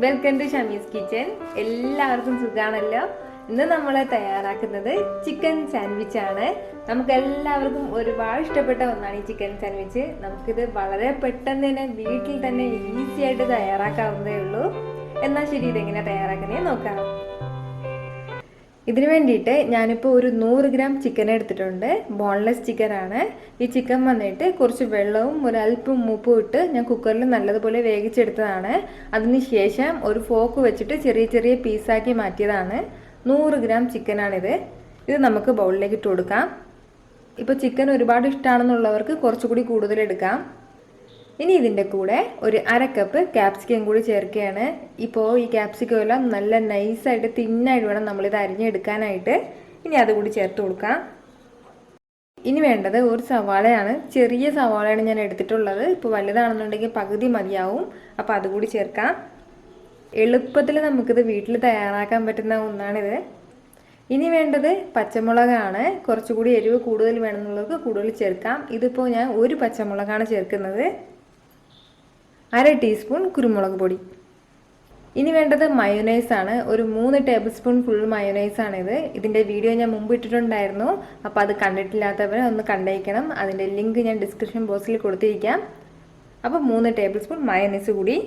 Welcome to Shamees kitchen. എല്ലാവർക്കും സുഖാണല്ലോ. ഇന്ന് നമ്മൾ തയ്യാറാക്കുന്നത് ചിക്കൻ സാൻഡ്വിച്ച് ആണ്. നമുക്ക് എല്ലാവർക്കും ഒരുപാട് ഇഷ്ടപ്പെട്ട ഒന്നാണ് ഈ ചിക്കൻ സാൻഡ്വിച്ച്. നമുക്കിത് വളരെ പെട്ടെന്ന് തന്നെ വീട്ടിൽ തന്നെ ഈസി ആയിട്ട് തയ്യാറാക്കാവുന്നതേ ഉള്ളൂ. എന്നാൽ ശരി, ഇതെങ്ങനെ തയ്യാറാക്കുന്നേ നോക്കാം. ഇതിനു വേണ്ടിയിട്ട് ഞാനിപ്പോൾ ഒരു 100 ഗ്രാം ചിക്കൻ എടുത്തിട്ടുണ്ട്. ബോൺലെസ് ചിക്കനാണ്. ഈ ചിക്കൻ വന്നിട്ട് കുറച്ച് വെള്ളവും ഒരല്പം ഉപ്പും ഇട്ട് ഞാൻ കുക്കറിൽ നല്ലതുപോലെ വേവിച്ചെടുത്തതാണ്. അതിനുശേഷം ഒരു ഫോർക്ക് വെച്ചിട്ട് ചെറിയ ചെറിയ പീസാക്കി മാറ്റിയതാണ്. 100 ഗ്രാം ചിക്കനാണിത്. ഇത് നമുക്ക് ബൗളിലേക്ക് ഇട്ട് കൊടുക്കാം. ഇപ്പോൾ ചിക്കൻ ഒരുപാട് ഇഷ്ടമാണെന്നുള്ളവർക്ക് കുറച്ചുകൂടി കൂടുതൽ എടുക്കാം. ഇനി ഇതിൻ്റെ കൂടെ ഒരു 1/2 കപ്പ് ക്യാപ്സിക്കം കൂടി ചേർക്കുകയാണ്. ഇപ്പോൾ ഈ ക്യാപ്സിക്കം എല്ലാം നല്ല നൈസായിട്ട് തിന്നായിട്ട് വേണം നമ്മളിത് അരിഞ്ഞെടുക്കാനായിട്ട്. ഇനി അതുകൂടി ചേർത്ത് കൊടുക്കാം. ഇനി വേണ്ടത് ഒരു സവാളയാണ്. ചെറിയ സവാളയാണ് ഞാൻ എടുത്തിട്ടുള്ളത്. ഇപ്പോൾ വലുതാണെന്നുണ്ടെങ്കിൽ പകുതി മതിയാവും. അപ്പോൾ അതുകൂടി ചേർക്കാം. എളുപ്പത്തിൽ നമുക്കിത് വീട്ടിൽ തയ്യാറാക്കാൻ പറ്റുന്ന ഒന്നാണിത്. ഇനി വേണ്ടത് പച്ചമുളകാണ്. കുറച്ചുകൂടി എരിവ് കൂടുതൽ വേണമെന്നുള്ളവർക്ക് കൂടുതൽ ചേർക്കാം. ഇതിപ്പോൾ ഞാൻ ഒരു പച്ചമുളകാണ് ചേർക്കുന്നത്. 1/2 ടീസ്പൂൺ കുരുമുളക് പൊടി. ഇനി വേണ്ടത് മയോനൈസാണ്. ഒരു 3 ടേബിൾ സ്പൂൺ ഫുൾ മയോനൈസാണിത്. ഇതിൻ്റെ വീഡിയോ ഞാൻ മുമ്പ് ഇട്ടിട്ടുണ്ടായിരുന്നു. അപ്പോൾ അത് കണ്ടിട്ടില്ലാത്തവർ ഒന്ന് കണ്ടേക്കണം. അതിൻ്റെ ലിങ്ക് ഞാൻ ഡിസ്ക്രിപ്ഷൻ ബോക്സിൽ കൊടുത്തിരിക്കാം. അപ്പോൾ 3 ടേബിൾ സ്പൂൺ മയോനൈസ് കൂടി.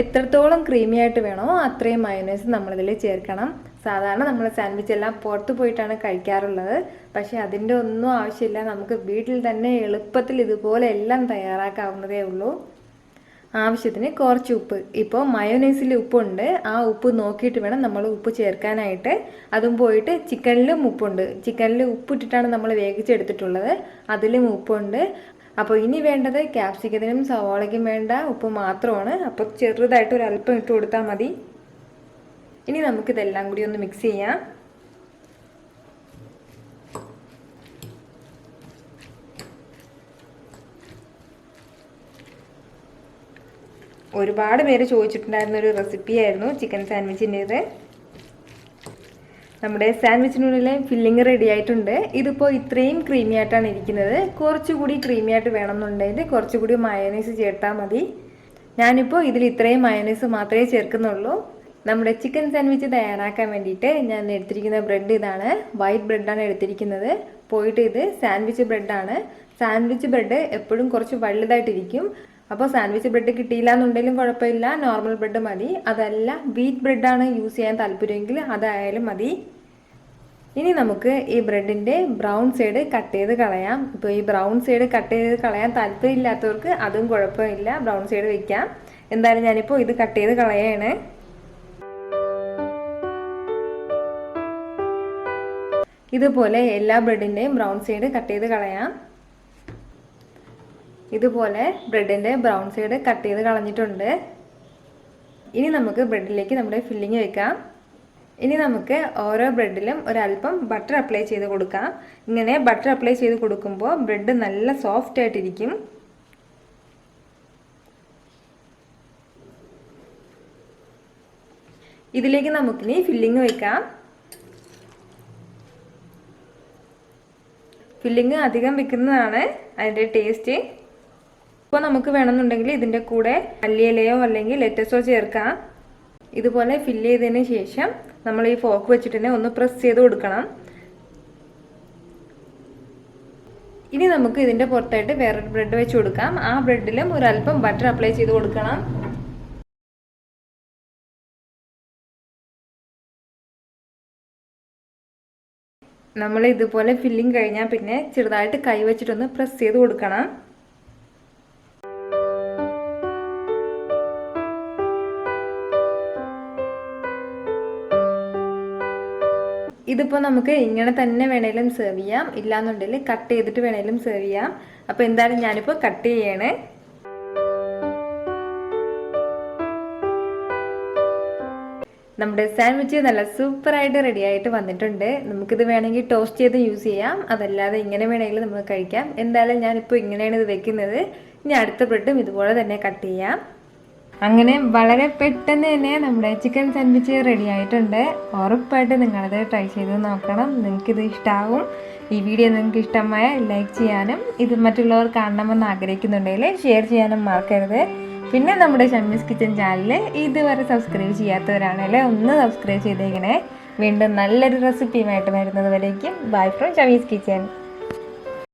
എത്രത്തോളം ക്രീമി ആയിട്ട് വേണോ അത്രയും മയോനൈസ് നമ്മളിതിൽ ചേർക്കണം. സാധാരണ നമ്മൾ സാൻഡ്വിച്ച് എല്ലാം പുറത്ത് പോയിട്ടാണ് കഴിക്കാറുള്ളത്. പക്ഷേ അതിൻ്റെ ഒന്നും ആവശ്യമില്ല. നമുക്ക് വീട്ടിൽ തന്നെ എളുപ്പത്തിൽ ഇതുപോലെ എല്ലാം തയ്യാറാക്കാവുന്നതേ ഉള്ളൂ. ആവശ്യത്തിന് കുറച്ച് ഉപ്പ്. ഇപ്പോൾ മയോനൈസിൽ ഉപ്പുണ്ട്. ആ ഉപ്പ് നോക്കിയിട്ട് വേണം നമ്മൾ ഉപ്പ് ചേർക്കാനായിട്ട്. അതും പോയിട്ട് ചിക്കനിലും ഉപ്പുണ്ട്. ചിക്കനിൽ ഉപ്പിട്ടിട്ടാണ് നമ്മൾ വേവിച്ചെടുത്തിട്ടുള്ളത്. അതിലും ഉപ്പുണ്ട്. അപ്പോൾ ഇനി വേണ്ടത് ക്യാപ്സിക്കത്തിനും സവാളയ്ക്കും വേണ്ട ഉപ്പ് മാത്രമാണ്. അപ്പോൾ ചെറുതായിട്ട് ഒരു അല്പം ഇട്ട് കൊടുത്താൽ മതി. ഇനി നമുക്കിതെല്ലാം കൂടി ഒന്ന് മിക്സ് ചെയ്യാം. ഒരുപാട് പേര് ചോദിച്ചിട്ടുണ്ടായിരുന്ന ഒരു റെസിപ്പിയായിരുന്നു ചിക്കൻ സാൻഡ്വിച്ചിൻ്റേത്. നമ്മുടെ സാൻഡ്വിച്ചിനുള്ളിലെ ഫില്ലിങ് റെഡി ആയിട്ടുണ്ട്. ഇതിപ്പോൾ ഇത്രയും ക്രീമി ആയിട്ടാണ് ഇരിക്കുന്നത്. കുറച്ചുകൂടി ക്രീമി ആയിട്ട് വേണമെന്നുണ്ടെങ്കിൽ കുറച്ചുകൂടി മയോനൈസ് ചേർത്താൽ മതി. ഞാനിപ്പോൾ ഇതിൽ ഇത്രയും മയോനൈസ് മാത്രമേ ചേർക്കുന്നുള്ളൂ. നമ്മുടെ ചിക്കൻ സാൻഡ്വിച്ച് തയ്യാറാക്കാൻ വേണ്ടിയിട്ട് ഞാൻ എടുത്തിരിക്കുന്ന ബ്രെഡ് ഇതാണ്. വൈറ്റ് ബ്രെഡാണ് എടുത്തിരിക്കുന്നത്. പോയിട്ട് ഇത് സാൻഡ്വിച്ച് ബ്രെഡാണ്. സാൻഡ്വിച്ച് ബ്രെഡ് എപ്പോഴും കുറച്ച് വലുതായിട്ടിരിക്കും. അപ്പോൾ സാൻഡ്വിച്ച് ബ്രെഡ് കിട്ടിയില്ല എന്നുണ്ടെങ്കിലും കുഴപ്പമില്ല, നോർമൽ ബ്രെഡ് മതി. അതല്ല വീറ്റ് ബ്രെഡാണ് യൂസ് ചെയ്യാൻ താല്പര്യമെങ്കിൽ അതായാലും മതി. ഇനി നമുക്ക് ഈ ബ്രെഡിൻ്റെ ബ്രൗൺ സൈഡ് കട്ട് ചെയ്ത് കളയാം. ഇപ്പോൾ ഈ ബ്രൗൺ സൈഡ് കട്ട് ചെയ്ത് കളയാൻ താല്പര്യമില്ലാത്തവർക്ക് അതും കുഴപ്പമില്ല, ബ്രൗൺ സൈഡ് വയ്ക്കാം. എന്തായാലും ഞാനിപ്പോൾ ഇത് കട്ട് ചെയ്ത് കളയാണ്. ഇതുപോലെ എല്ലാ ബ്രെഡിൻ്റെയും ബ്രൗൺ സൈഡ് കട്ട് ചെയ്ത് കളയാം. ഇതുപോലെ ബ്രെഡിൻ്റെ ബ്രൗൺ സൈഡ് കട്ട് ചെയ്ത് കളഞ്ഞിട്ടുണ്ട്. ഇനി നമുക്ക് ബ്രെഡിലേക്ക് നമ്മുടെ ഫില്ലിങ് വെക്കാം. ഇനി നമുക്ക് ഓരോ ബ്രെഡിലും ഒരല്പം ബട്ടർ അപ്ലൈ ചെയ്ത് കൊടുക്കാം. ഇങ്ങനെ ബട്ടർ അപ്ലൈ ചെയ്ത് കൊടുക്കുമ്പോൾ ബ്രെഡ് നല്ല സോഫ്റ്റ് ആയിട്ടിരിക്കും. ഇതിലേക്ക് നമുക്കിനി ഫില്ലിങ് വെക്കാം. ഫില്ലിങ് അധികം വെക്കുന്നതാണ് അതിൻ്റെ ടേസ്റ്റ്. ഇപ്പോൾ നമുക്ക് വേണമെന്നുണ്ടെങ്കിൽ ഇതിൻ്റെ കൂടെ മല്ലിയിലയോ അല്ലെങ്കിൽ ലെറ്റസോ ചേർക്കാം. ഇതുപോലെ ഫില്ല് ചെയ്തതിന് ശേഷം നമ്മൾ ഈ ഫോർക്ക് വെച്ചിട്ട് തന്നെ ഒന്ന് പ്രസ് ചെയ്ത് കൊടുക്കണം. ഇനി നമുക്ക് ഇതിൻ്റെ പുറത്തായിട്ട് വേറൊരു ബ്രെഡ് വെച്ച് കൊടുക്കാം. ആ ബ്രെഡിലും ഒരല്പം ബട്ടർ അപ്ലൈ ചെയ്ത് കൊടുക്കണം. നമ്മൾ ഇതുപോലെ ഫില്ലിങ് കഴിഞ്ഞാൽ പിന്നെ ചെറുതായിട്ട് കൈ വെച്ചിട്ടൊന്ന് പ്രസ് ചെയ്ത് കൊടുക്കണം. ഇതിപ്പോൾ നമുക്ക് ഇങ്ങനെ തന്നെ വേണേലും സെർവ് ചെയ്യാം, ഇല്ലാന്നുണ്ടെങ്കിൽ കട്ട് ചെയ്തിട്ട് വേണേലും സെർവ് ചെയ്യാം. അപ്പോൾ എന്തായാലും ഞാനിപ്പോൾ കട്ട് ചെയ്യണേ. നമ്മുടെ സാൻഡ്വിച്ച് നല്ല സൂപ്പറായിട്ട് റെഡി ആയിട്ട് വന്നിട്ടുണ്ട്. നമുക്കിത് വേണമെങ്കിൽ ടോസ്റ്റ് ചെയ്ത് യൂസ് ചെയ്യാം, അതല്ലാതെ ഇങ്ങനെ വേണമെങ്കിൽ നമുക്ക് കഴിക്കാം. എന്തായാലും ഞാനിപ്പോൾ ഇങ്ങനെയാണ് ഇത് വെക്കുന്നത്. ഇനി അടുത്ത ബ്രെഡും ഇതുപോലെ തന്നെ കട്ട് ചെയ്യാം. അങ്ങനെ വളരെ പെട്ടെന്ന് തന്നെ നമ്മുടെ ചിക്കൻ സാൻഡ്വിച്ച് റെഡി ആയിട്ടുണ്ട്. ഉറപ്പായിട്ട് നിങ്ങളത് ട്രൈ ചെയ്ത് നോക്കണം. നിങ്ങൾക്കിത് ഇഷ്ടമാവും. ഈ വീഡിയോ നിങ്ങൾക്ക് ഇഷ്ടമായ ലൈക്ക് ചെയ്യാനും ഇത് മറ്റുള്ളവർ കാണണമെന്ന് ആഗ്രഹിക്കുന്നുണ്ടെങ്കിൽ ഷെയർ ചെയ്യാനും മറക്കരുത്. പിന്നെ നമ്മുടെ ഷമീസ് കിച്ചൻ ചാനൽ ഇതുവരെ സബ്സ്ക്രൈബ് ചെയ്യാത്തവരാണല്ലേ ഒന്ന് സബ്സ്ക്രൈബ് ചെയ്തേക്കണേ. വീണ്ടും നല്ലൊരു റെസിപ്പിയുമായിട്ട് വരുന്നത് വരേക്കും ബൈ ഫ്രം ഷമീസ് കിച്ചൻ.